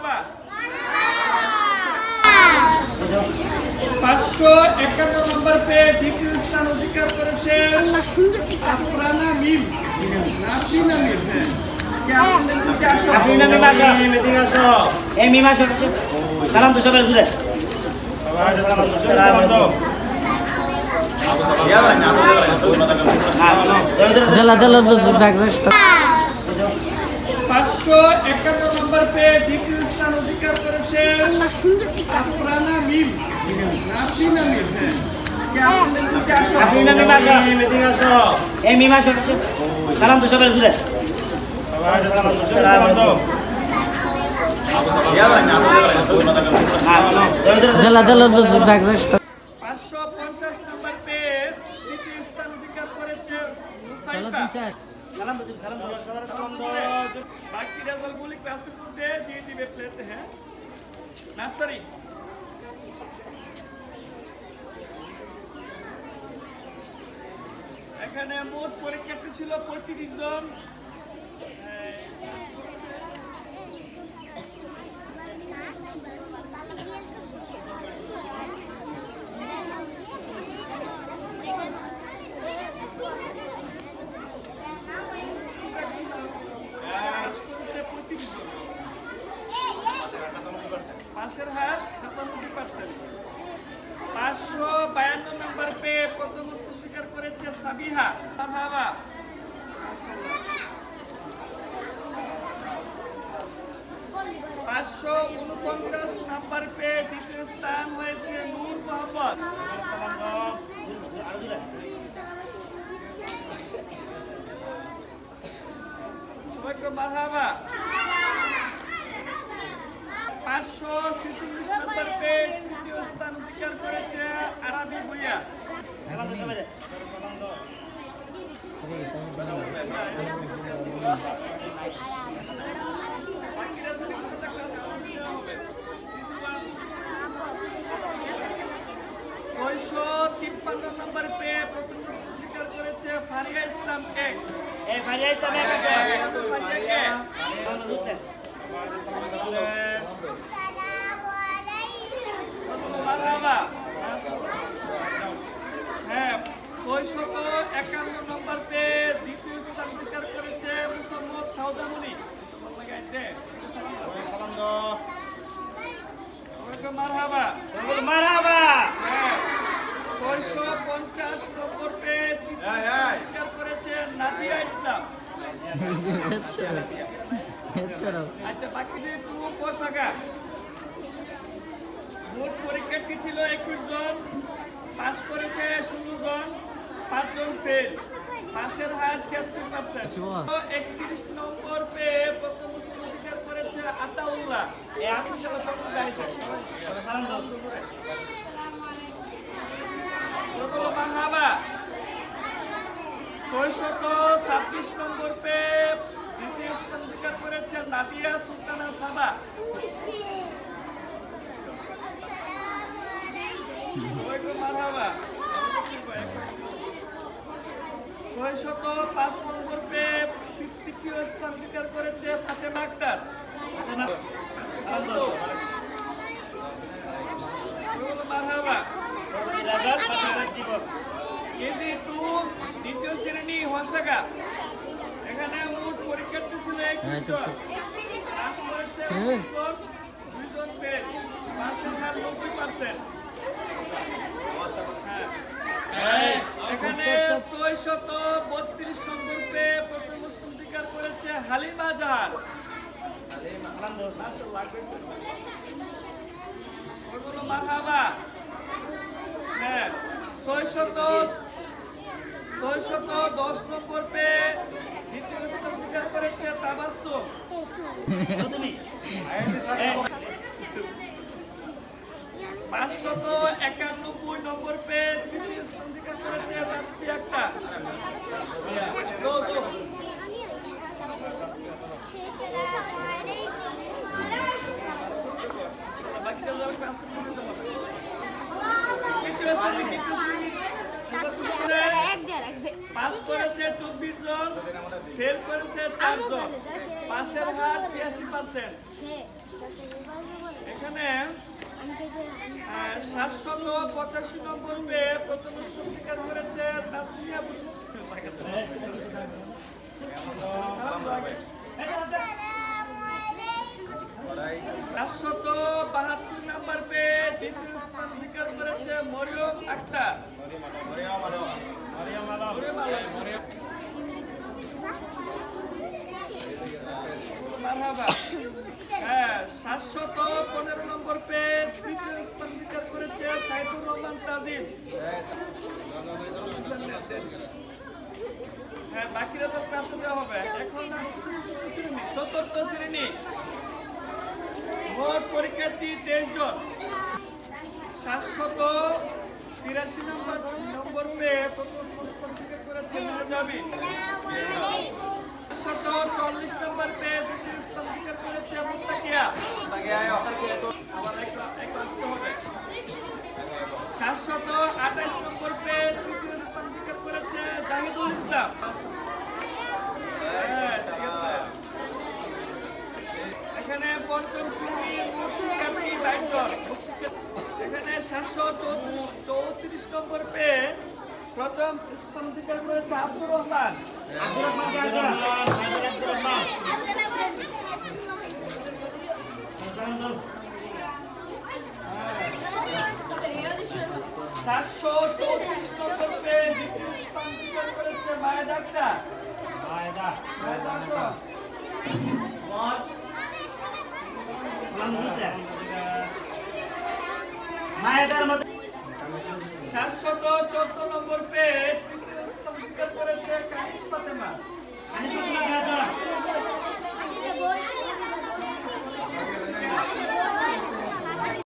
মারহাবা 551 নম্বর পেয়ে দ্বিতীয় স্থান অধিকার করেছেন আফরানা মিম নাসিনা মিম। সালাম তো সবাই দূরে পাঁচশো 51 নম্বর পেয়ে দ্বিতীয় স্থান অধিকার করেছেন আফরানা মিম নাসিনা মিম। সালাম তো সবাই দূরে 550 নম্বর পেয়ে দ্বিতীয় স্থান অধিকার করেছেন মুসাইফা। বাকি রেজাল্টগুলি ক্লাসের মধ্যে দিয়ে দিবে প্লেতে। হ্যাঁ নার্সারি এখানে মোট পরীক্ষার্থী ছিল 35 জন। পাশের হার 97%। 552 নম্বর পেয়ে প্রথম স্থান অধিকার করেছে সাবিহা মারহাবা। 549 নম্বর পেয়ে দ্বিতীয় স্থান হয়েছে নূর মোহাম্মদ। সবাইকে মারহাবা। 546 নম্বর পেয়ে তৃতীয় স্থান অধিকার করেছে আরাবি ভুইয়া। ছয়শো 53 নম্বর পেয়ে প্রথম স্থান অধিকার করেছে ফারিয়া ইসলাম এক। হ্যাঁ 651 নম্বর পেয়ে দ্বিতীয় স্থান অধিকার করেছে মোহাম্মদ সাউদামণি। মারহাবা 650 নম্বর পেয়ে তৃতীয় স্থান অধিকার করেছে নাজিয়া ইসলাম। আচ্ছা বাকি যে টু পোশাকা মোট পরীক্ষার্থী ছিল 21 জন, পাস করেছে 16 জন, 5 জন ফেল। পাশের হার 76%। 31 নম্বর পেয়ে প্রথম স্থান অধিকার করেছে আতাউল্লাহ। মারহাবা 626 নম্বর পেয়ে দ্বিতীয় স্থান অধিকার করেছে নাদিয়া সুলতানা সাবা। 605 নম্বর পেয়ে তৃতীয় স্থান অধিকার করেছে ফাতেমা আক্তার। মারহাবা কেজি 2 দ্বিতীয় শ্রেণী হোসাগা। এখানে মোট পরীক্ষার্থী ছিল 21 জন, পাস করেছে 19 জন, 2 জন ফেল। পাশের হার 90%। এখানে 632 নম্বর পেয়ে প্রথম স্থান অধিকার করেছে হালিমা জাহান। মারহাবা হ্যাঁ 610 নম্বর পেয়ে দ্বিতীয় স্থান অধিকার করেছে তাবাসসুম। 591 নম্বর পেয়ে তৃতীয় স্থান অধিকার করেছে তাসফি আক্তার। পাস করেছে 24 জন, ফেল করেছে 4 জন। পাশের হার 86%। এখানে 785 নম্বর পেয়ে প্রথম স্থান অধিকার করেছে তাসনিয়া বসু। 772 নম্বর পেয়ে দ্বিতীয় স্থান অধিকার করেছে মরিয়ম আক্তার। মারহাবা। হ্যাঁ, 715 নম্বর পেয়ে তৃতীয় স্থান অধিকার করেছে সাইদুর রহমান তাজিম। হ্যাঁ, বাকিরা তো ক্লাসে দেওয়া হবে। এখন চতুর্থ শ্রেণী, মোট পরীক্ষার্থী 23 জন। 783 নম্বর পেয়ে প্রথম স্থান অধিকার করেছে নাজাবি। 740 নম্বর পেয়ে দ্বিতীয় স্থান অধিকার করেছে মুত্তাকিয়া। আবার এক আসতে হবে। 728 নম্বর পেয়ে তৃতীয় স্থান অধিকার করেছে জাহিদুল ইসলাম। হ্যাঁ, ঠিক আছে। এখানে পঞ্চম শ্রেণীর মোট শিক্ষার্থী 22 জন। এখানে 734 নম্বর পেয়ে প্রথম স্থান অধিকার করেছে আব্দুর রহমান। আব্দুর রহমান কে আছে? আব্দুর রহমান। 734 নম্বর পেয়ে দ্বিতীয় স্থান অধিকার করেছে মায়েদ আক্তার। মায়েদার মধ্যে 714 নম্বর পেয়ে তৃতীয় স্থান অধিকার করেছে কানিস ফাতেমা। আমি তো